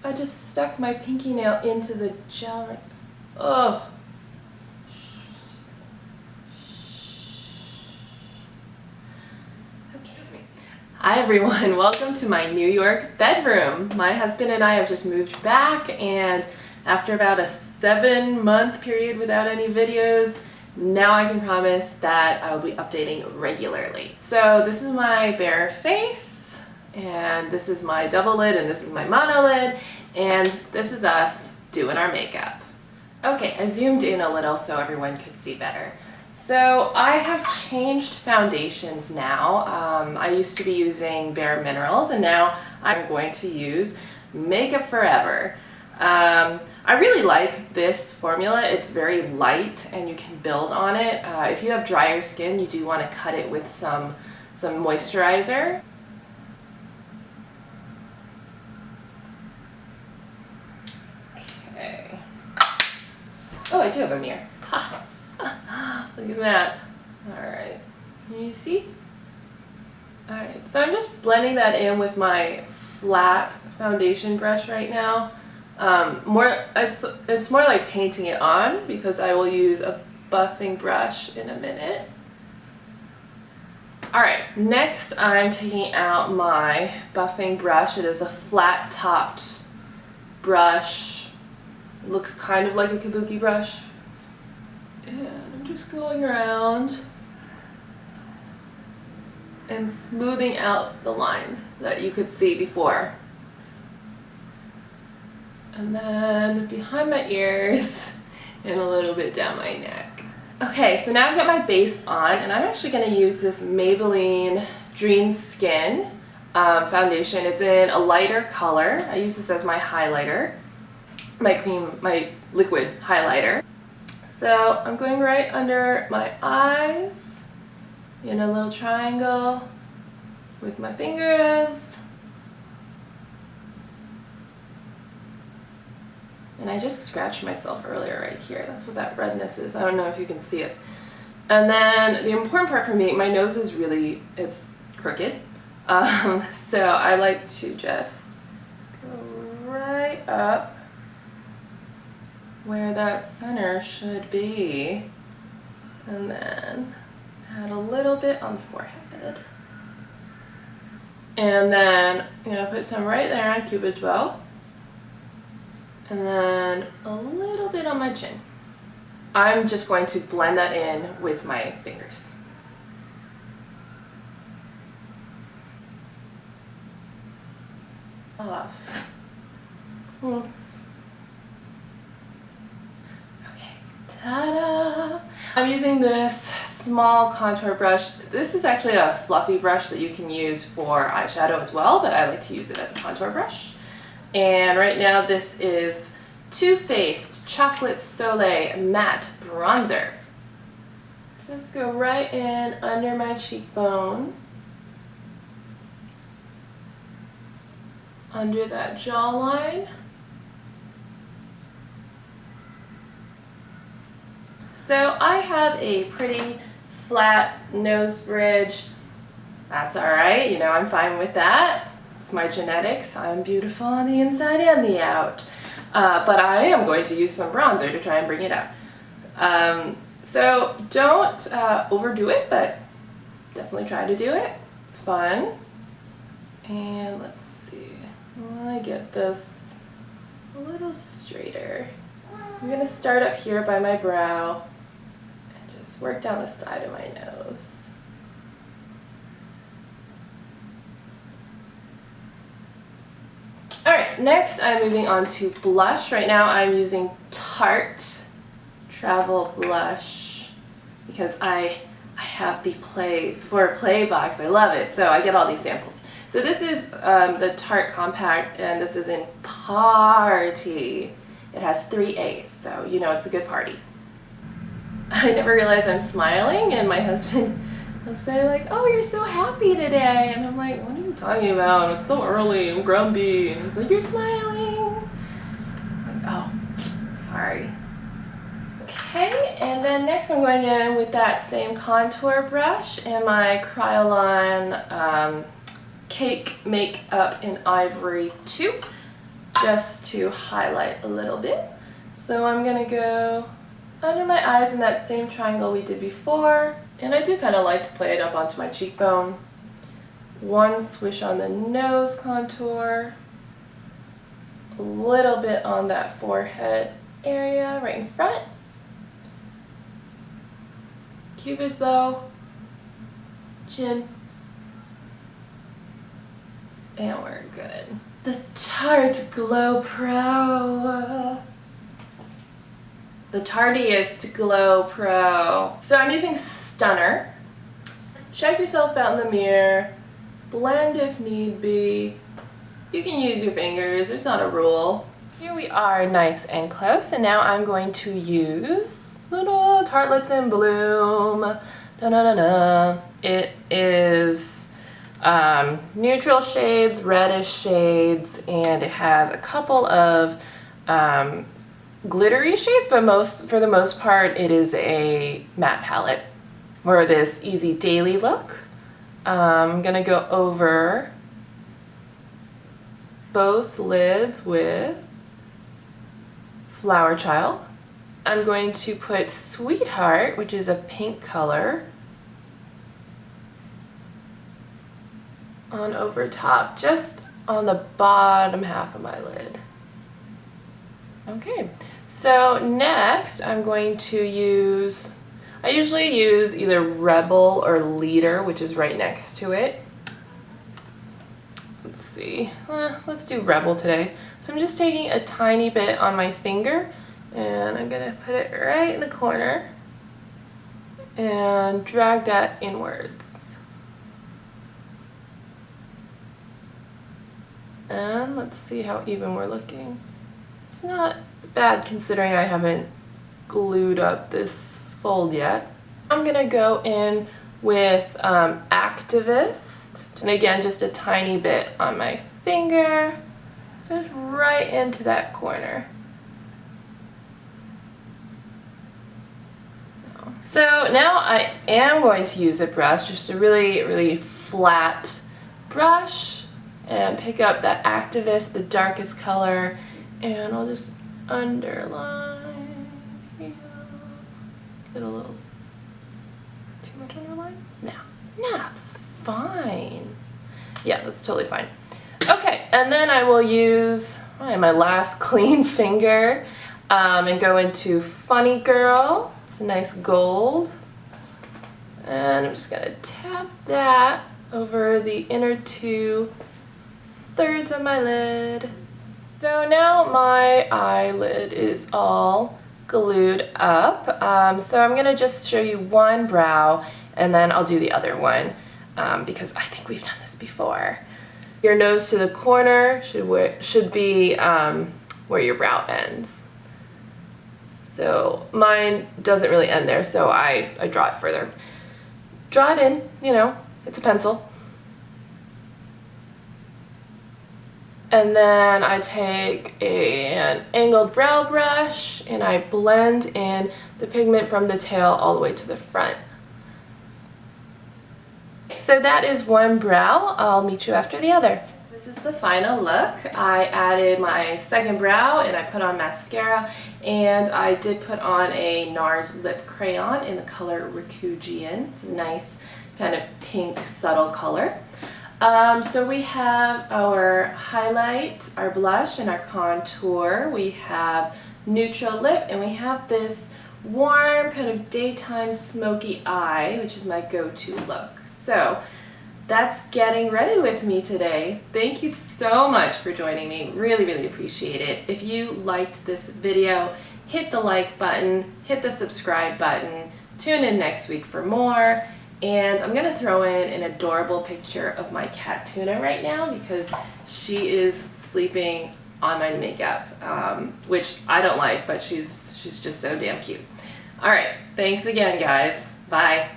I just stuck my pinky nail into the gel right. Ugh. Hi everyone, welcome to my New York bedroom. My husband and I have just moved back, and after about a 7-month period without any videos, now I can promise that I will be updating regularly. So this is my bare face, and this is my double lid, and this is my mono lid, and this is us doing our makeup. Okay, I zoomed in a little so everyone could see better. So I have changed foundations now. I used to be using Bare Minerals, and now I'm going to use Makeup Forever. I really like this formula. It's very light and you can build on it. If you have drier skin, you do want to cut it with some moisturizer. Okay. Oh, I do have a mirror. Ha. Look at that. Alright, can you see? Alright, so I'm just blending that in with my flat foundation brush right now. It's more like painting it on because I will use a buffing brush in a minute. Alright, next I'm taking out my buffing brush. It is a flat topped brush. It looks kind of like a kabuki brush. And I'm just going around and smoothing out the lines that you could see before. And then behind my ears and a little bit down my neck. Okay, so now I've got my base on, and I'm actually going to use this Maybelline Dream Skin foundation. It's in a lighter color. I use this as my highlighter, my liquid highlighter. So I'm going right under my eyes in a little triangle with my fingers. And I just scratched myself earlier right here. That's what that redness is. I don't know if you can see it. And then the important part for me, my nose is really, it's crooked. So I like to just go right up where that center should be, and then add a little bit on the forehead, and then I'm gonna put some right there on Cupid's bow, and then a little bit on my chin. I'm just going to blend that in with my fingers. Off. Ta-da! I'm using this small contour brush. This is actually a fluffy brush that you can use for eyeshadow as well, but I like to use it as a contour brush. And right now this is Too Faced Chocolate Soleil Matte Bronzer. Just go right in under my cheekbone, under that jawline. So I have a pretty flat nose bridge. That's alright, you know, I'm fine with that. It's my genetics. I'm beautiful on the inside and the out. But I am going to use some bronzer to try and bring it out. So don't overdo it, but definitely try to do it. It's fun. And let's see, I want to get this a little straighter. I'm going to start up here by my brow. Work down the side of my nose. Alright, next I'm moving on to blush. Right now I'm using Tarte Travel Blush because I have the Sephora Play box. I love it, so I get all these samples. So this is the Tarte Compact, and this is in Party. It has 3 A's, so you know it's a good party. I never realized I'm smiling, and my husband will say like, "Oh, you're so happy today," and I'm like, "What are you talking about? It's so early, I'm grumpy." And he's like, "You're smiling." I'm like, "Oh, sorry." Okay, and then next I'm going in with that same contour brush and my Kryolan Cake Makeup in Ivory 2. just to highlight a little bit. So I'm gonna go under my eyes in that same triangle we did before. And I do kind of like to play it up onto my cheekbone. One swish on the nose contour. A little bit on that forehead area right in front. Cupid's bow. Chin. And we're good. The Tarte Glow Pro. The Tartiest Glow Pro. So I'm using Stunner. Check yourself out in the mirror. Blend if need be. You can use your fingers, there's not a rule. Here we are nice and close, and now I'm going to use little Tartelets in Bloom. Da-da-da-da. It is neutral shades, reddish shades, and it has a couple of glittery shades, but for the most part it is a matte palette. For this easy daily look, I'm gonna go over both lids with Flower Child. I'm going to put Sweetheart, which is a pink color, on over top, just on the bottom half of my lid. Okay, so next I'm going to use, I usually use either Rebel or Leader, which is right next to it. Let's see, let's do Rebel today. So I'm just taking a tiny bit on my finger and I'm gonna put it right in the corner and drag that inwards. And let's see how even we're looking. It's not bad considering I haven't glued up this fold yet. I'm gonna go in with Activist, and again just a tiny bit on my finger, just right into that corner. So now I am going to use a brush, just a really flat brush, and pick up that Activist, the darkest color, and I'll just underline. Get a little too much underline? No, it's fine. Yeah, that's totally fine. Okay, and then I will use my last clean finger and go into Funny Girl. It's a nice gold. And I'm just gonna tap that over the inner 2/3 of my lid. So now my eyelid is all glued up. So I'm gonna just show you one brow and then I'll do the other one because I think we've done this before. Your nose to the corner should be where your brow ends. So mine doesn't really end there, so I draw it further. Draw it in, you know, it's a pencil. And then I take an angled brow brush and I blend in the pigment from the tail all the way to the front. So that is one brow. I'll meet you after the other. This is the final look. I added my second brow and I put on mascara, and I did put on a NARS lip crayon in the color Rakujian. It's a nice kind of pink subtle color. So we have our highlight, our blush, and our contour. We have neutral lip, and we have this warm kind of daytime smoky eye, which is my go-to look. So that's getting ready with me today. Thank you so much for joining me. Really appreciate it. If you liked this video, hit the like button, hit the subscribe button, tune in next week for more. And I'm gonna throw in an adorable picture of my cat Tuna right now because she is sleeping on my makeup, which I don't like, but she's just so damn cute. All right, thanks again, guys. Bye.